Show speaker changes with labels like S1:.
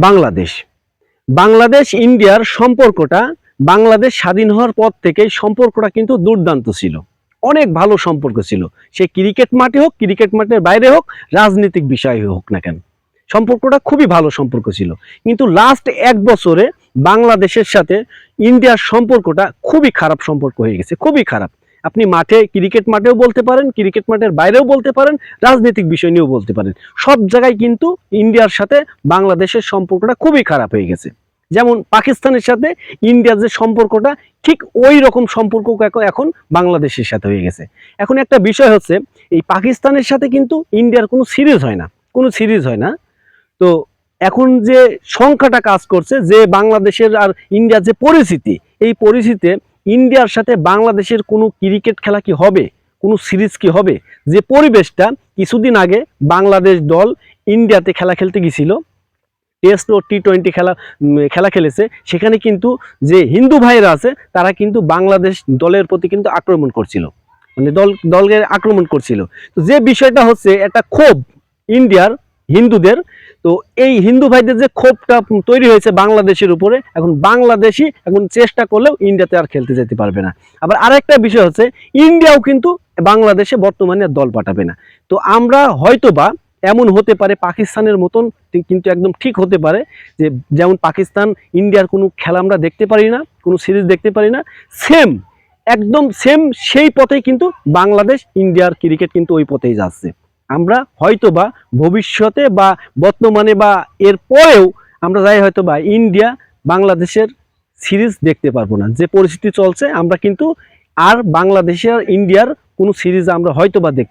S1: বাংলাদেশ বাংলাদেশ ইন্ডিয়ার সম্পর্কটা বাংলাদেশ স্বাধীন হওয়ার পর থেকে সম্পর্কটা কিন্তু দুর্দান্ত ছিল, অনেক ভালো সম্পর্ক ছিল। সে ক্রিকেট মাঠে হোক, ক্রিকেট মাঠের বাইরে হোক, রাজনৈতিক বিষয় হোক না কেন, সম্পর্কটা খুবই ভালো সম্পর্ক ছিল। কিন্তু লাস্ট 1 বছরে বাংলাদেশের সাথে ইন্ডিয়ার সম্পর্কটা খুবই খারাপ সম্পর্ক হয়ে গেছে, খুবই খারাপ। আপনি মাঠে, ক্রিকেট মাঠেও বলতে পারেন, ক্রিকেট মাঠের বাইরেও বলতে পারেন, রাজনৈতিক বিষয় নিয়েও বলতে পারেন, সব জায়গায় কিন্তু ইন্ডিয়ার সাথে বাংলাদেশের সম্পর্কটা খুবই খারাপ হয়ে গেছে। যেমন পাকিস্তানের সাথে ইন্ডিয়ার যে সম্পর্কটা, ঠিক ওই রকম সম্পর্ক এখন বাংলাদেশের সাথে হয়ে গেছে। এখন একটা বিষয় হচ্ছে, এই পাকিস্তানের সাথে কিন্তু ইন্ডিয়ার কোনো সিরিজ হয় না, কোনো সিরিজ হয় না। তো এখন যে সংখ্যাটা কাজ করছে, যে বাংলাদেশের আর ইন্ডিয়ার যে পরিস্থিতি, এই পরিস্থিতিতে ইন্ডিয়ার সাথে বাংলাদেশের কোনো ক্রিকেট খেলা কি হবে, কোনো সিরিজ কি হবে? যে পরিবেশটা কিছুদিন আগে বাংলাদেশ দল ইন্ডিয়াতে খেলা খেলতে গিয়েছিল, টেস্ট ও টি-20 খেলা খেলেছে, সেখানে কিন্তু যে হিন্দু ভাইয়েরা আছে তারা কিন্তু বাংলাদেশ দলের প্রতি কিন্তু আক্রমণ করছিল, মানে দলকে আক্রমণ করছিল। তো যে বিষয়টা হচ্ছে, একটা ক্ষোভ ইন্ডিয়ার হিন্দুদের। তো এই হিন্দু ভাইদের যে ক্ষোভটা তৈরি হয়েছে বাংলাদেশের উপরে, এখন বাংলাদেশই এখন চেষ্টা করলেও ইন্ডিয়াতে আর খেলতে যেতে পারবে না। আবার আরেকটা বিষয় হচ্ছে, ইন্ডিয়াও কিন্তু বাংলাদেশে বর্তমানে দল পাঠাবে না। তো আমরা হয়তোবা এমন হতে পারে পাকিস্তানের মতন, কিন্তু একদম ঠিক হতে পারে যে যেমন পাকিস্তান ইন্ডিয়ার কোনো খেলা আমরা দেখতে পারি না, কোনো সিরিজ দেখতে পারি না, সেম একদম সেম সেই পথেই কিন্তু বাংলাদেশ ইন্ডিয়ার ক্রিকেট কিন্তু ওই পথেই যাচ্ছে। আমরা হয়তোবা ভবিষ্যতে বা বর্তমানে বা এর পরেও আমরা যাই হয়তোবা ইন্ডিয়া বাংলাদেশের সিরিজ দেখতে পারবো না। যে পরিস্থিতি চলছে, আমরা কিন্তু আর বাংলাদেশের ইন্ডিয়ার কোনো সিরিজ আমরা হয়তোবা দেখতে